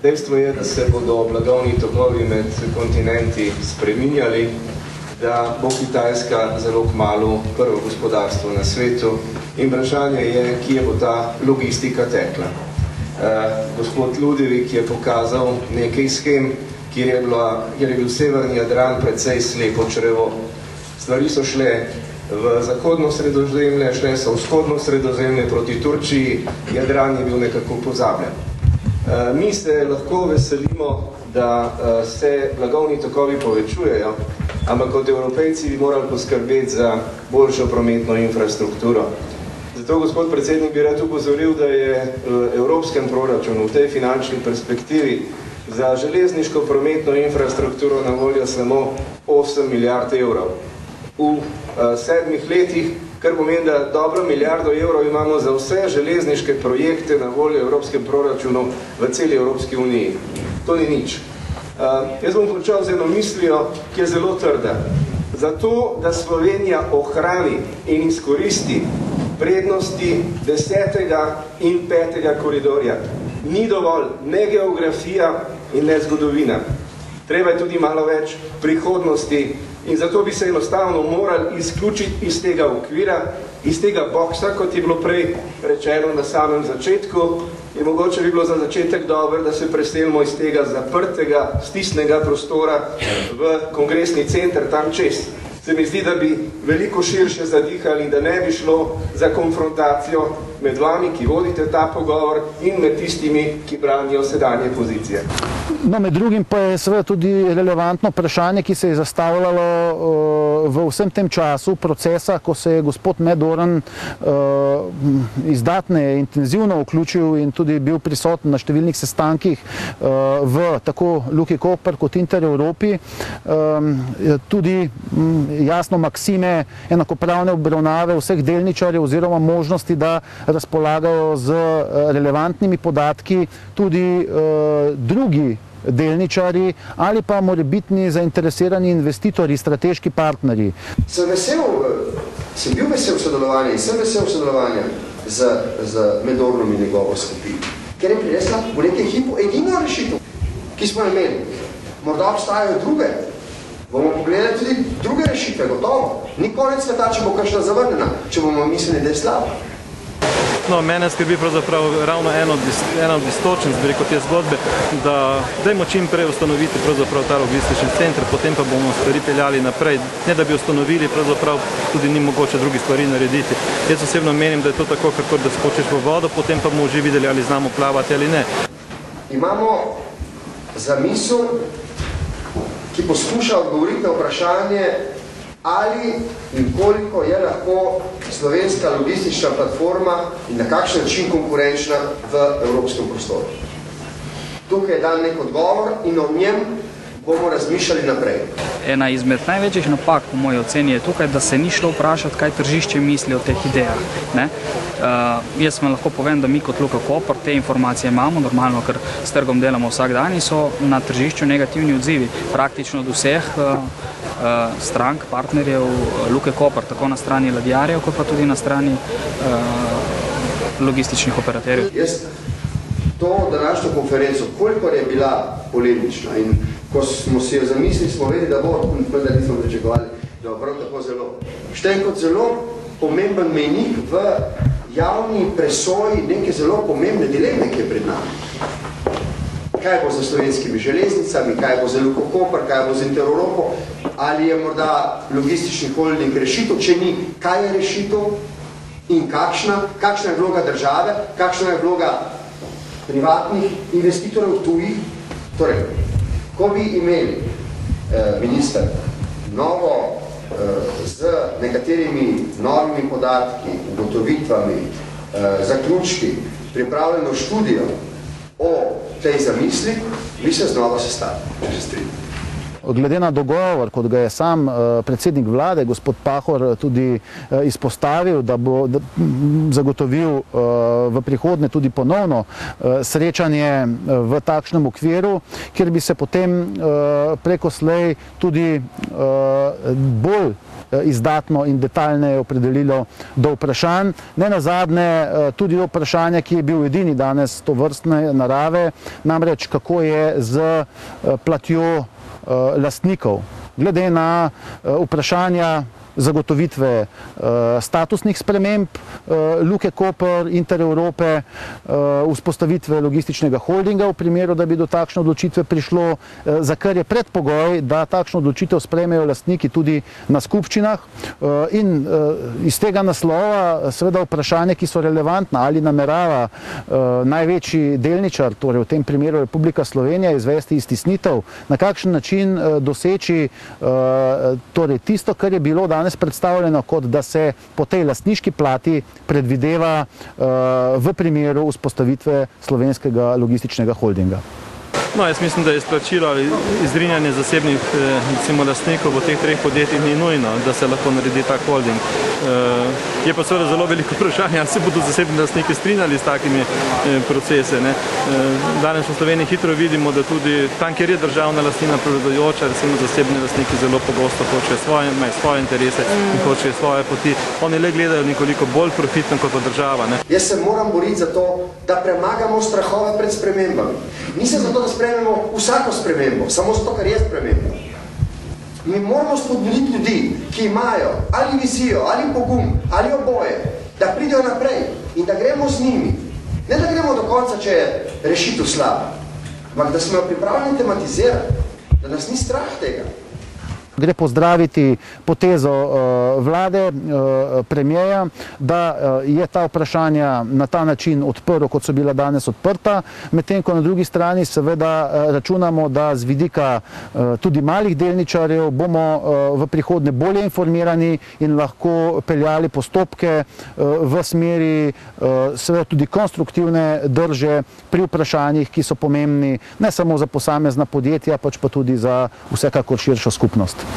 Dejstvo je, da se bodo blagovni tokovi med kontinenti spreminjali, da bo Kitajska zelo kmalu prvo gospodarstvo na svetu in vprašanje je, kje bo ta logistika tekla. Gospod Ludevik je pokazal nekaj schem, kjer je bil severni Jadran precej slepo črevo. Stvari so šle v zahodno sredozemlje, šle so vzhodno sredozemlje proti Turčiji, Jadran je bil nekako pozabljen. Mi se lahko veselimo, da se blagovni tokovi povečujejo, ampak kot Evropejci bi morali poskrbeti za boljšo prometno infrastrukturo. Zato, gospod predsednik, bi rad upozoril, da je v evropskem proračunu, v tej finančni perspektivi, za železniško prometno infrastrukturo na voljo samo 8 milijard evrov. V 7 letih, kar pomeni, da dobro milijardo evrov imamo za vse železniške projekte na voljo evropskem proračunu v celi Evropski uniji. To ni nič. Jaz bom končal z eno mislijo, ki je zelo trda. Zato, da Slovenija ohrani in izkoristi prednosti 10. in 5. koridorja. Ni dovolj ne geografija in ne zgodovina. Treba je tudi malo več prihodnosti in zato bi se enostavno morali izključiti iz tega okvira, iz tega boksa, kot je bilo prej rečeno na samem začetku, in mogoče bi bilo za začetek dobro, da se preselimo iz tega zaprtega, stisnega prostora v kongresni center tam čez. Se mi zdi, da bi veliko širše zadihali, da ne bi šlo za konfrontacijo med vami, ki vodite ta pogovor, in med tistimi, ki branijo sedanje pozicije. No, med drugim pa je seveda tudi relevantno vprašanje, ki se je zastavljalo v vsem tem času procesa, ko se je gospod Medorn izdatne, intenzivno vključil in tudi bil prisoten na številnih sestankih v tako Luki Koper kot Intereuropi, tudi jasno maksime enakopravne obravnave vseh delničarjev oziroma možnosti, da razpolagajo z relevantnimi podatki tudi drugi delničarji ali pa morebitni zainteresirani investitorji, strateški partnerji. Sem bil vesel sodelovanja in sem vesel sodelovanja z Medornom in njegovo skupino, ker je prinesla v nekem hipu edino rešitev, ki smo imeli. Morda obstajajo druge. Bomo pogledali tudi druge rešitve, gotovo. Ni konec sveta, če bo kakšna zavrnjena, če bomo mislili, da je slaba. No, mene skrbi pravzaprav ravno eno od istočnic, bi rekel, te zgodbe, da dajmo čim prej ustanoviti pravzaprav ta logistični center, potem pa bomo stvari peljali naprej. Ne da bi ustanovili, pravzaprav tudi ni mogoče drugih stvari narediti. Jaz osebno menim, da je to tako, kakor da skočiš v vodo, potem pa bomo že videli, ali znamo plavati ali ne. Imamo zamisel, ki poskuša odgovoriti na vprašanje, ali in koliko je lahko slovenska logistična platforma in na kakšen način konkurenčna v evropskem prostoru. Tukaj je dan nek odgovor in o njem bomo razmišljali naprej. Ena izmed največjih napak, po moji oceni, je tukaj, da se ni šlo vprašati, kaj tržišče misli o teh idejah. Jaz vam lahko povem, da mi kot Luka Koper te informacije imamo, normalno, ker s trgom delamo vsak dan in so na tržišču negativni odzivi. Praktično od vseh strank, partnerjev Luke Koper, tako na strani ladjarjev, kot pa tudi na strani logističnih operaterjev. Jaz to današnjo konferenco, kolikor je bila polemična in ko smo si jo zamislili, smo vedeli, da bo, da nismo pričakovali, da bo prav tako zelo. Štejem kot zelo pomemben mejnik v javni presoji neke zelo pomembne dileme, ki je pred nami. Kaj bo za slovenskimi železnicami, kaj bo za Luko Koper, kaj bo za Intereuropo, ali je morda logistični holding rešitev, če ni, kaj je rešitev in kakšna je vloga države, kakšna je vloga privatnih investitorjev tujih. Torej, ko bi imeli minister novo z nekaterimi novimi podatki, ugotovitvami, zaključki, pripravljeno študijo o tej zamisli, bi se znova sestavili. glede na dogovor, kot ga je sam predsednik vlade, gospod Pahor, tudi izpostavil, da bo zagotovil v prihodnje tudi ponovno srečanje v takšnem okviru, kjer bi se potem preko slej tudi bolj izdatno in detaljneje opredelilo do vprašanj. Ne nazadnje tudi do vprašanja, ki je bil edini danes tovrstne narave, namreč kako je z platjo lastnikov. Glede na vprašanja zagotovitve statusnih sprememb Luke Koper, Intereurope, vzpostavitve logističnega holdinga v primeru, da bi do takšne odločitve prišlo, za kar je predpogoj, da takšno odločitev sprejmejo lastniki tudi na skupščinah. In iz tega naslova seveda vprašanje, ki so relevantna, ali namerava največji delničar, torej v tem primeru Republika Slovenija, izvesti iztisnitev, na kakšen način doseči torej tisto, kar je bilo danes predstavljeno, kot da se po tej lastniški plati predvideva v primeru vzpostavitve slovenskega logističnega holdinga. No, jaz mislim, da izplačilo ali izrinjanje zasebnih lastnikov v teh treh podjetjih ni nujno, da se lahko naredi tak holding. Je pa seveda zelo veliko vprašanje, ali se bodo zasebni lastniki strinjali s takimi procese. Danes v Sloveniji hitro vidimo, da tudi tam, kjer je državna lastnina prevladujoča, recimo zasebni lastniki zelo pogosto hočejo svoje interese in hočejo svoje poti. Oni le gledajo nekoliko bolj profitno kot država. Jaz se moram boriti za to, da premagamo strahove pred spremembami. Nisem za to, da sprememo vsako spremembo, samo zato, kar je sprememba. Mi moramo spodbuditi ljudi, ki imajo ali vizijo, ali pogum, ali oboje, da pridejo naprej in da gremo z njimi. Ne da gremo do konca, če je rešitev slaba, ampak da smo jo pripravljeni tematizirati, da nas ni strah tega. Gre pozdraviti potezo vlade, premijeja, da je ta vprašanja na ta način odprl, kot so bila danes odprta, medtem ko na drugi strani seveda računamo, da z vidika tudi malih delničarjev bomo v prihodnje bolje informirani in lahko peljali postopke v smeri seveda tudi konstruktivne drže pri vprašanjih, ki so pomembni ne samo za posamezna podjetja, pač pa tudi za vsekakor širšo skupnost.